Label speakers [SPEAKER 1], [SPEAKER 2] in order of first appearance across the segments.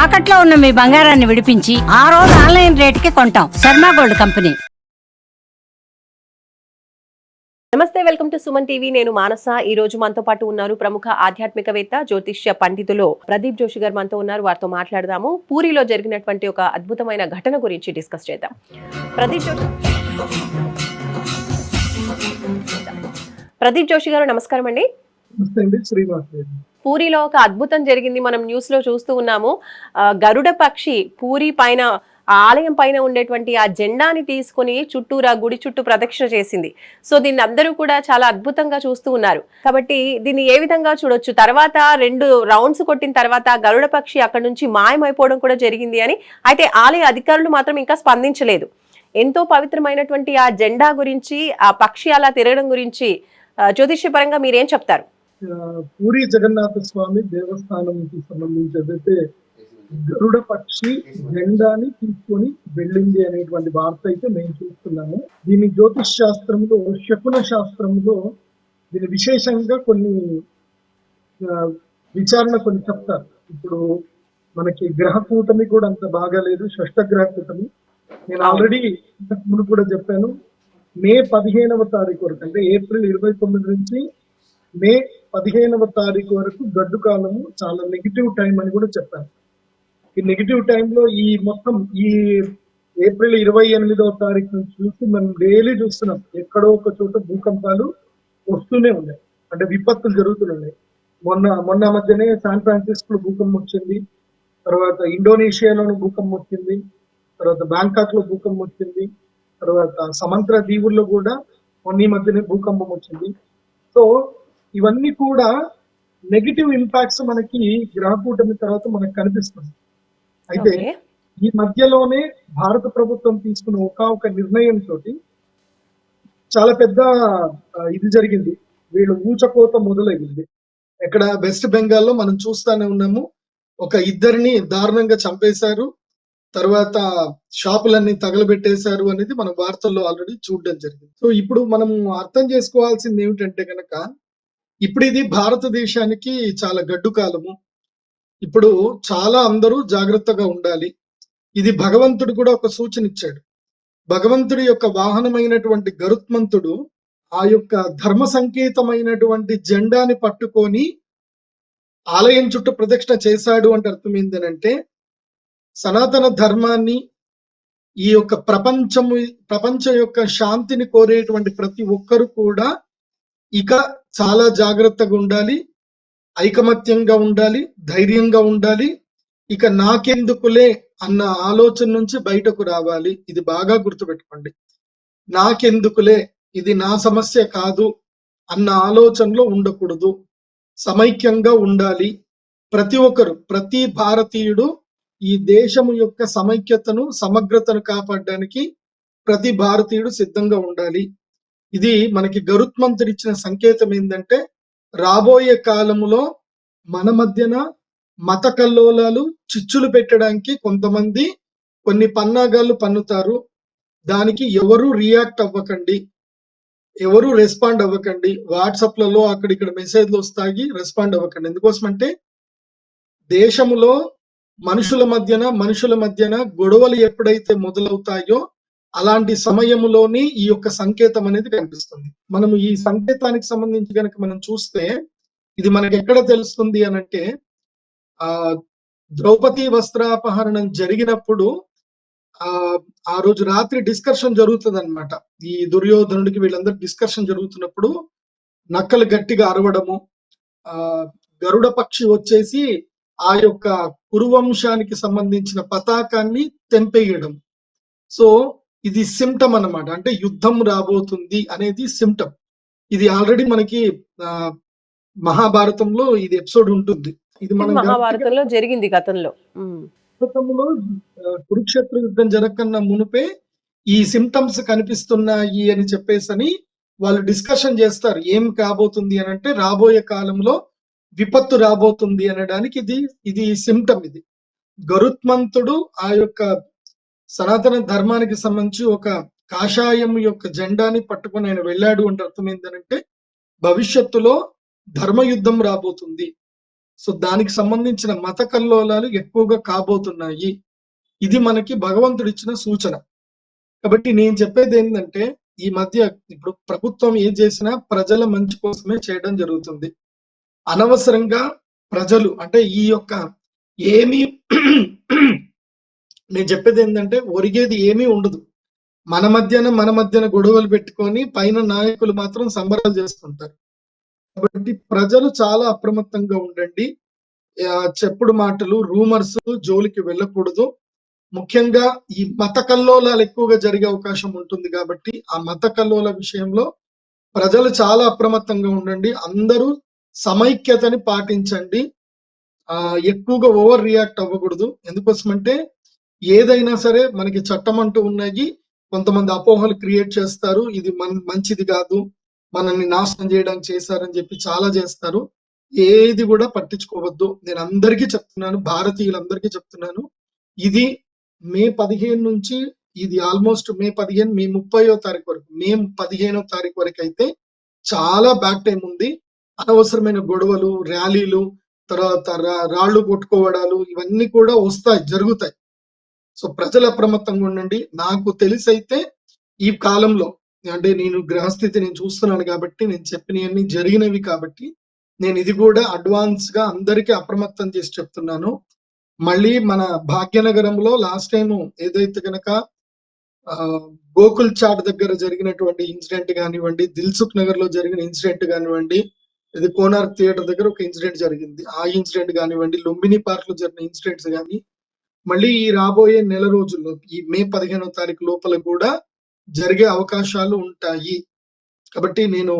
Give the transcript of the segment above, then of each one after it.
[SPEAKER 1] తాకట్లో ఉన్న మీ బంగారాన్ని విడిపించి ఆ రోజు ఆన్లైన్ రేటుకి కొంటాం. Sharma gold company.
[SPEAKER 2] నమస్తే, వెల్కమ్ టు సుమన్ టీవీ. నేను మానస. ఈ రోజు మనతో పాటు ఉన్నారు ప్రముఖ ఆధ్యాత్మికవేత్త, జ్యోతిష్య పండితులు ప్రదీప్ జోషి గారు మనతో ఉన్నారు. వారితో మాట్లాడదాము. పూరిలో జరిగినటువంటి ఒక అద్భుతమైన ఘటన గురించి డిస్కస్ చేద్దాం. ప్రదీప్ జోషి గారు నమస్కారం అండి. పూరిలో ఒక అద్భుతం జరిగింది. మనం న్యూస్ లో చూస్తూ ఉన్నాము. గరుడ పక్షి పూరి పైన, ఆలయం పైన ఉండేటువంటి ఆ జెండాని తీసుకుని చుట్టూరా గుడి చుట్టూ ప్రదక్షిణ చేసింది. సో దీన్ని అందరూ కూడా చాలా అద్భుతంగా చూస్తూ ఉన్నారు. కాబట్టి దీన్ని ఏ విధంగా చూడొచ్చు? తర్వాత 2 రౌండ్స్ కొట్టిన తర్వాత గరుడ పక్షి అక్కడ నుంచి మాయమైపోవడం కూడా జరిగింది అని. అయితే ఆలయ అధికారులు మాత్రం ఇంకా స్పందించలేదు. ఎంతో పవిత్రమైనటువంటి ఆ జెండా గురించి, ఆ పక్షి అలా తిరగడం గురించి జ్యోతిష్యపరంగా మీరేం చెప్తారు?
[SPEAKER 3] పూరి జగన్నాథ స్వామి దేవస్థానంకి సంబంధించి ఏదైతే గరుడ పక్షి జెండాని తీసుకొని వెళ్ళింది అనేటువంటి వార్త అయితే మేము చూస్తున్నాము. దీని జ్యోతిష్ శాస్త్రంలో, శకున శాస్త్రంలో దీని విశేషంగా కొన్ని విచారణ కొన్ని చెప్తారు. ఇప్పుడు మనకి గ్రహ కూటమి కూడా అంత బాగాలేదు, షష్టగ్రహ కూటమి. నేను ఆల్రెడీ ఇంతకు ముందు కూడా చెప్పాను. మే 15వ తారీఖు వరకు, అంటే ఏప్రిల్ 29 నుంచి మే 15వ తారీఖు వరకు గడ్డు కాలము, చాలా నెగిటివ్ టైం అని కూడా చెప్పాను. ఈ నెగిటివ్ టైంలో ఈ మొత్తం ఈ ఏప్రిల్ 28వ తారీఖు నుంచి చూసి మనం డైలీ చూస్తున్నాం, ఎక్కడో ఒక చోట భూకంపాలు వస్తూనే ఉన్నాయి, అంటే విపత్తులు జరుగుతున్నాయి. మొన్న మధ్యనే శాన్ ఫ్రాన్సిస్కోలో భూకంపం వచ్చింది, తర్వాత ఇండోనేషియాలోనూ భూకంపం వచ్చింది, తర్వాత బ్యాంకాక్ లో భూకంపం వచ్చింది, తర్వాత సమంత్ర దీవుల్లో కూడా మొన్న మధ్యనే భూకంపం వచ్చింది. సో ఇవన్నీ కూడా నెగిటివ్ ఇంపాక్ట్స్ మనకి గ్రహ కూటమి తర్వాత మనకు కనిపిస్తుంది. అయితే ఈ మధ్యలోనే భారత ప్రభుత్వం తీసుకున్న ఒక నిర్ణయం తోటి చాలా పెద్ద ఇది జరిగింది. వీళ్ళు ఊచకోత మొదలయ్యింది. ఎక్కడ వెస్ట్ బెంగాల్లో మనం చూస్తానే ఉన్నాము. ఒక ఇద్దరిని దారుణంగా చంపేశారు, తర్వాత షాపులన్నీ తగలబెట్టేశారు అనేది మన వార్తల్లో ఆల్రెడీ చూడడం జరిగింది. సో ఇప్పుడు మనం అర్థం చేసుకోవాల్సింది ఏమిటంటే కనుక, ఇప్పుడు ఇది భారతదేశానికి చాలా గడ్డు కాలము. ఇప్పుడు చాలా అందరూ జాగ్రత్తగా ఉండాలి. ఇది భగవంతుడు కూడా ఒక సూచన ఇచ్చాడు. భగవంతుడి యొక్క వాహనమైనటువంటి గరుత్మంతుడు ఆ యొక్క ధర్మ సంకేతమైనటువంటి జెండాని పట్టుకొని ఆలయం చుట్టూ ప్రదక్షిణ చేశాడు అంటే అర్థం ఏంటంటే, సనాతన ధర్మాన్ని, ఈ యొక్క ప్రపంచం యొక్క శాంతిని కోరేటువంటి ప్రతి ఒక్కరు కూడా ఇక చాలా జాగ్రత్తగా ఉండాలి, ఐకమత్యంగా ఉండాలి, ధైర్యంగా ఉండాలి. ఇక నాకెందుకులే అన్న ఆలోచన నుంచి బయటకు రావాలి. ఇది బాగా గుర్తుపెట్టుకోండి. నాకెందుకులే, ఇది నా సమస్య కాదు అన్న ఆలోచనలో ఉండకూడదు. సమైక్యంగా ఉండాలి. ప్రతి ఒక్కరు, ప్రతి భారతీయుడు ఈ దేశము యొక్క సమైక్యతను, సమగ్రతను కాపాడడానికి ప్రతి భారతీయుడు సిద్ధంగా ఉండాలి. ఇది మనకి గరుత్మంతుడు ఇచ్చిన సంకేతం ఏంటంటే, రాబోయే కాలంలో మన మధ్యన మత కల్లోలాలు, చిచ్చులు పెట్టడానికి కొంతమంది కొన్ని పన్నాగాలు పన్నుతారు. దానికి ఎవరు రియాక్ట్ అవ్వకండి, ఎవరు రెస్పాండ్ అవ్వకండి. వాట్సాప్లలో అక్కడిక్కడ మెసేజ్లు వస్తాయి, రెస్పాండ్ అవ్వకండి. ఎందుకోసమంటే దేశంలో మనుషుల మధ్యన గొడవలు ఎప్పుడైతే మొదలవుతాయో అలాంటి సమయంలోని ఈ యొక్క సంకేతం అనేది కనిపిస్తుంది. మనము ఈ సంకేతానికి సంబంధించి కనుక మనం చూస్తే ఇది మనకి ఎక్కడ తెలుస్తుంది అనంటే, ద్రౌపది వస్త్రాపహరణం జరిగినప్పుడు ఆ రోజు రాత్రి డిస్కషన్ జరుగుతుంది అనమాట. ఈ దుర్యోధనుడికి వీళ్ళందరూ డిస్కషన్ జరుగుతున్నప్పుడు నక్కలు గట్టిగా అరవడము, గరుడ పక్షి వచ్చేసి ఆ యొక్క కురువంశానికి సంబంధించిన పతాకాన్ని తెంపేయడం. సో ఇది సిమ్టమ్ అన్నమాట. అంటే యుద్ధం రాబోతుంది అనేది సిమ్టమ్. ఇది ఆల్రెడీ మనకి మహాభారతంలో ఇది ఎపిసోడ్ ఉంటుంది. ఇది మన
[SPEAKER 2] మహాభారతంలో జరిగింది గతంలో.
[SPEAKER 3] కురుక్షేత్ర యుద్ధం జరగకన్నా మునిపే ఈ సిమ్టమ్స్ కనిపిస్తున్నాయి అని చెప్పేసి వాళ్ళు డిస్కషన్ చేస్తారు. ఏం కాబోతుంది అని అంటే, రాబోయే కాలంలో విపత్తు రాబోతుంది అనడానికి ఇది సిమ్టమ్. ఇది గరుత్మంతుడు ఆ యొక్క సనాతన ధర్మానికి సంబంధించి ఒక కాషాయం యొక్క జెండాని పట్టుకొని ఆయన వెళ్ళాడు అంటే అర్థం ఏంటంటే, భవిష్యత్తులో ధర్మయుద్ధం రాబోతుంది. సో దానికి సంబంధించిన మత కల్లోలాలు ఎక్కువగా కాబోతున్నాయి. ఇది మనకి భగవంతుడిచ్చిన సూచన. కాబట్టి నేను చెప్పేది ఏంటంటే, ఈ మధ్య ఇప్పుడు ప్రభుత్వం ఏం చేసినా ప్రజల మంచి కోసమే చేయడం జరుగుతుంది. అనవసరంగా ప్రజలు అంటే ఈ యొక్క ఏమీ నేను చెప్పేది ఏంటంటే ఒరిగేది ఏమీ ఉండదు. మన మధ్యన గొడవలు పెట్టుకొని పైన నాయకులు మాత్రం సంబరాలు చేసుకుంటారు. కాబట్టి ప్రజలు చాలా అప్రమత్తంగా ఉండండి. చెప్పుడు మాటలు, రూమర్స్ జోలికి వెళ్ళకూడదు. ముఖ్యంగా ఈ మత కల్లోలాలు ఎక్కువగా జరిగే అవకాశం ఉంటుంది కాబట్టి ఆ మత కల్లోల విషయంలో ప్రజలు చాలా అప్రమత్తంగా ఉండండి. అందరూ సమైక్యతని పాటించండి. ఎక్కువగా ఓవర్ రియాక్ట్ అవ్వకూడదు. ఎందుకోసమంటే ఏదైనా సరే మనకి చట్టం అంటూ ఉన్నాయి. కొంతమంది అపోహలు క్రియేట్ చేస్తారు. ఇది మంచిది కాదు, మనల్ని నాశనం చేయడానికి చేశారని చెప్పి చాలా చేస్తారు. ఏది కూడా పట్టించుకోవద్దు. నేను అందరికీ చెప్తున్నాను, భారతీయులందరికీ చెప్తున్నాను. ఇది మే 15 నుంచి ఇది ఆల్మోస్ట్ మే 15 మే 30వ తారీఖు వరకు, మే 15వ తారీఖు వరకు అయితే చాలా బ్యాక్ టైం ఉంది. అనవసరమైన గొడవలు, ర్యాలీలు, తర్వాత రాళ్ళు కొట్టుకోవడాలు ఇవన్నీ కూడా వస్తాయి, జరుగుతాయి. సో ప్రజలు అప్రమత్తంగా ఉండండి. నాకు తెలిసైతే ఈ కాలంలో అంటే నేను గ్రహస్థితి నేను చూస్తున్నాను కాబట్టి, నేను చెప్పినవన్నీ జరిగినవి కాబట్టి నేను ఇది కూడా అడ్వాన్స్ గా అందరికీ అప్రమత్తం చేసి చెప్తున్నాను. మళ్ళీ మన భాగ్యనగరంలో లాస్ట్ టైం ఏదైతే గనక గోకుల్ చాట్ దగ్గర జరిగినటువంటి ఇన్సిడెంట్ కానివ్వండి, దిల్సుఖ్ నగర్ లో జరిగిన ఇన్సిడెంట్ కానివ్వండి, ఇది కోనార్క్ థియేటర్ దగ్గర ఒక ఇన్సిడెంట్ జరిగింది, ఆ ఇన్సిడెంట్ కానివ్వండి, లుంబిని పార్క్ లో జరిగిన ఇన్సిడెంట్స్ కానీ మళ్ళీ ఈ రాబోయే నెల రోజుల్లో ఈ మే 15వ తారీఖు లోపల కూడా జరిగే అవకాశాలు ఉంటాయి. కాబట్టి నేను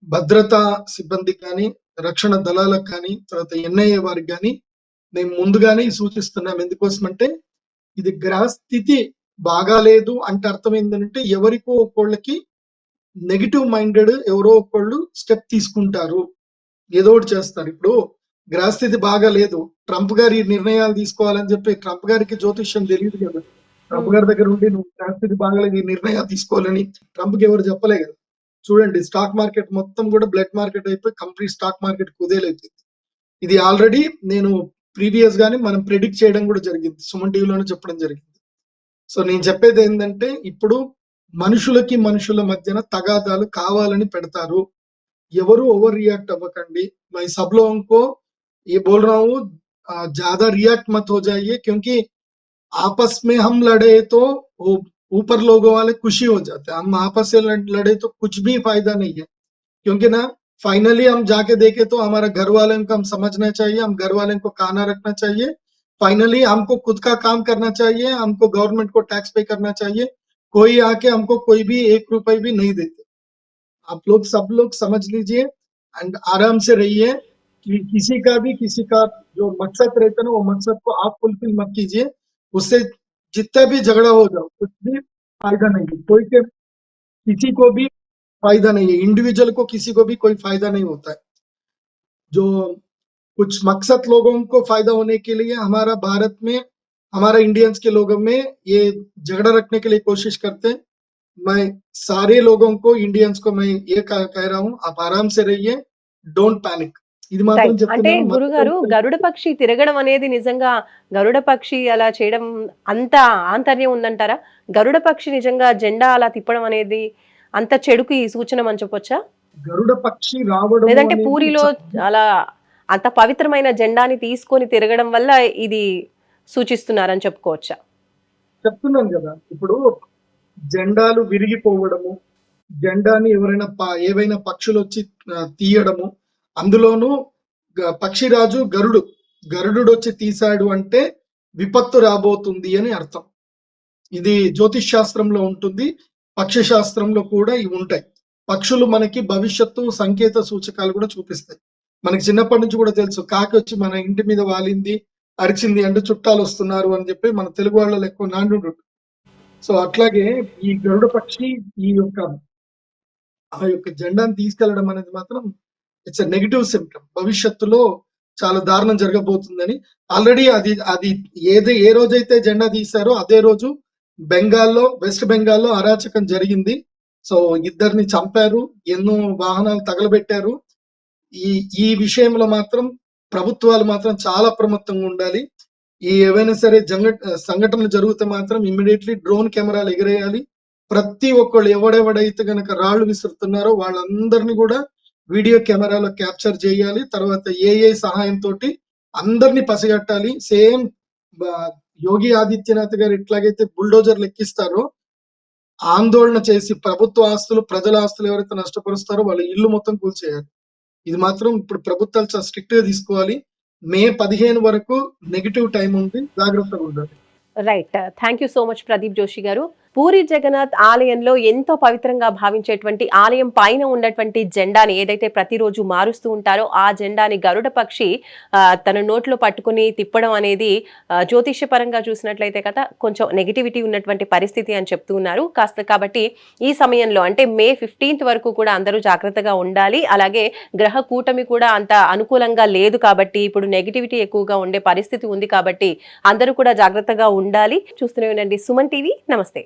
[SPEAKER 3] భద్రతా సిబ్బందికి కానీ, రక్షణ దళాలకు కానీ, తర్వాత ఎన్ఐఏ వారికి కానీ మేము ముందుగానే సూచిస్తున్నాం. ఎందుకోసమంటే ఇది గ్రహస్థితి బాగాలేదు అంటే అర్థం ఏంటంటే ఎవరికో ఒకళ్ళకి నెగిటివ్ మైండెడ్ ఎవరో ఒకళ్ళు స్టెప్ తీసుకుంటారు, ఏదో ఒకటి చేస్తారు. ఇప్పుడు గ్రహస్థితి బాగాలేదు, ట్రంప్ గారి నిర్ణయాలు తీసుకోవాలని చెప్పి ట్రంప్ గారికి జ్యోతిష్యం తెలియదు కదా. ట్రంప్ గారి దగ్గర ఉండి నువ్వు గ్రహస్థితి బాగాలేదు ఈ నిర్ణయాలు తీసుకోవాలని ట్రంప్ కి ఎవరు చెప్పలే కదా. చూడండి, స్టాక్ మార్కెట్ మొత్తం కూడా బ్లడ్ మార్కెట్ అయిపోయి కంప్లీట్ స్టాక్ మార్కెట్ కుదేలైపోయింది. ఇది ఆల్రెడీ నేను ప్రీవియస్ గానే మనం ప్రెడిక్ట్ చేయడం కూడా జరిగింది, సుమన్ టీవీలోనే చెప్పడం జరిగింది. సో నేను చెప్పేది ఏంటంటే ఇప్పుడు మనుషులకి మనుషుల మధ్యన తగాదాలు కావాలని పెడతారు. ఎవరు ఓవర్ रिएक्ट अव्वకండి. मैं सब लोगों को ये बोल रहा हूँ, ज्यादा रिएक्ट मत हो जाइए, क्योंकि आपस में हम लड़े तो वो ऊपर लोगों वाले खुशी हो जाते हैं, हम आपस से लड़े तो कुछ भी फायदा नहीं है. क्योंकि ना फाइनली हम जाके देखे तो हमारा घर वालों को हम समझना चाहिए, हम घर वालों को खाना रखना चाहिए. फाइनली हमको खुद का काम करना चाहिए, हमको गवर्नमेंट को टैक्स पे करना चाहिए. कोई आके हमको कोई भी 1 रुपए भी नहीं देते. आप लोग सब लोग समझ लीजिए एंड आराम से रहिए कि किसी का जो मकसद रहता है ना, वो मकसद को आप फुलफिल मत कीजिए. उससे जितना भी झगड़ा हो जाओ कुछ भी फायदा नहीं है. कोई के किसी को भी फायदा नहीं है, इंडिविजुअल को किसी को भी कोई फायदा नहीं होता है. जो कुछ मकसद लोगों को फायदा होने के लिए हमारा भारत में, हमारा इंडियंस के लोगों में ये झगड़ा रखने के लिए कोशिश करते हैं. मैं सारे लोगों को, इंडियंस को मैं ये कह रहा हूँ, आप आराम से रहिए, डोंट पैनिक. ఇది మాత్రం
[SPEAKER 2] రైట్. అంటే
[SPEAKER 3] చెప్తున్నాను.
[SPEAKER 2] గురుగారు, గరుడ పక్షి తిరగడం అనేది నిజంగా గరుడ పక్షి అలా చేయడం అంత ఆంతర్యం ఉందంటారా? గరుడ పక్షి నిజంగా జెండా అలా తిప్పడం అనేది అంత చెడుకు ఈ సూచన అని చెప్పొచ్చా?
[SPEAKER 3] గరుడ పక్షి రావడం
[SPEAKER 2] లేదంటే
[SPEAKER 3] అనేది
[SPEAKER 2] పూరిలో అలా అంత పవిత్రమైన జెండాని తీసుకొని తిరగడం వల్ల ఇది సూచిస్తున్నారని చెప్పుకోవచ్చా?
[SPEAKER 3] చెప్తున్నాను కదా, ఇప్పుడు జెండాలు విరిగిపోవడము, జెండాని ఎవరైనా ఏవైనా పక్షులు వచ్చి తీయడము, అందులోనూ పక్షిరాజు గరుడు వచ్చి తీశాడు అంటే విపత్తు రాబోతుంది అని అర్థం. ఇది జ్యోతిష్ శాస్త్రంలో ఉంటుంది, పక్షి శాస్త్రంలో కూడా ఇవి ఉంటాయి. పక్షులు మనకి భవిష్యత్తు సంకేత సూచకాలు కూడా చూపిస్తాయి. మనకి చిన్నప్పటి నుంచి కూడా తెలుసు, కాకి వచ్చి మన ఇంటి మీద వాలింది, అరిచింది అంటే చుట్టాలు వస్తున్నారు అని చెప్పి మన తెలుగు వాళ్ళలో ఎక్కువ నానుడు. సో అట్లాగే ఈ గరుడ పక్షి ఆ యొక్క జెండాను తీసుకెళ్లడం అనేది మాత్రం ఇట్స్ నెగటివ్ సిమ్టమ్. భవిష్యత్తులో చాలా దారుణం జరగబోతుందని ఆల్రెడీ అది ఏ రోజైతే జెండా తీశారో అదే రోజు వెస్ట్ బెంగాల్లో అరాచకం జరిగింది. సో ఇద్దరిని చంపారు, ఎన్నో వాహనాలు తగలబెట్టారు. ఈ విషయంలో మాత్రం ప్రభుత్వాలు మాత్రం చాలా అప్రమత్తంగా ఉండాలి. ఏవైనా సరే సంఘటనలు జరిగితే మాత్రం ఇమ్మీడియట్లీ డ్రోన్ కెమెరాలు ఎగరేయాలి. ప్రతి ఒక్కళ్ళు ఎవడెవడైతే గనక రాళ్ళు విసురుతున్నారో వాళ్ళందరినీ కూడా వీడియో కెమెరాలో క్యాప్చర్ చేయాలి. తర్వాత ఏఐ సహాయంతోటి అందరినీ పసిగట్టాలి. సేమ్ యోగి ఆదిత్యనాథ్ గారు ఎట్లాగైతే బుల్డోజర్లు ఎక్కిస్తారో ఆందోళన చేసి ప్రభుత్వ ఆస్తులు, ప్రజల ఆస్తులు ఎవరైతే నష్టపరుస్తారో వాళ్ళ ఇల్లు మొత్తం కూల్చేయాలి. ఇది మాత్రం ఇప్పుడు ప్రభుత్వాలు చాలా స్ట్రిక్ట్ గా తీసుకోవాలి. మే 15 వరకు నెగిటివ్ టైం ఉంది, జాగ్రత్తగా ఉండాలి.
[SPEAKER 2] Right, thank you so much Pradeep Joshi గారు. పూరి జగన్నాథ్ ఆలయంలో ఎంతో పవిత్రంగా భావించేటువంటి ఆలయం పైన ఉన్నటువంటి జెండాని ఏదైతే ప్రతిరోజు మారుస్తూ ఉంటారో ఆ జెండాని గరుడ పక్షి తన నోట్లో పట్టుకుని తిప్పడం అనేది జ్యోతిష్య పరంగా చూసినట్లయితే కదా కొంచెం నెగిటివిటీ ఉన్నటువంటి పరిస్థితి అని చెప్తూ ఉన్నారు. కాబట్టి ఈ సమయంలో అంటే మే 15th వరకు కూడా అందరూ జాగ్రత్తగా ఉండాలి. అలాగే గ్రహ కూటమి కూడా అంత అనుకూలంగా లేదు కాబట్టి ఇప్పుడు నెగిటివిటీ ఎక్కువగా ఉండే పరిస్థితి ఉంది కాబట్టి అందరూ కూడా జాగ్రత్తగా ఉండాలి. చూస్తూనే ఉండండి సుమన్ టీవీ. నమస్తే.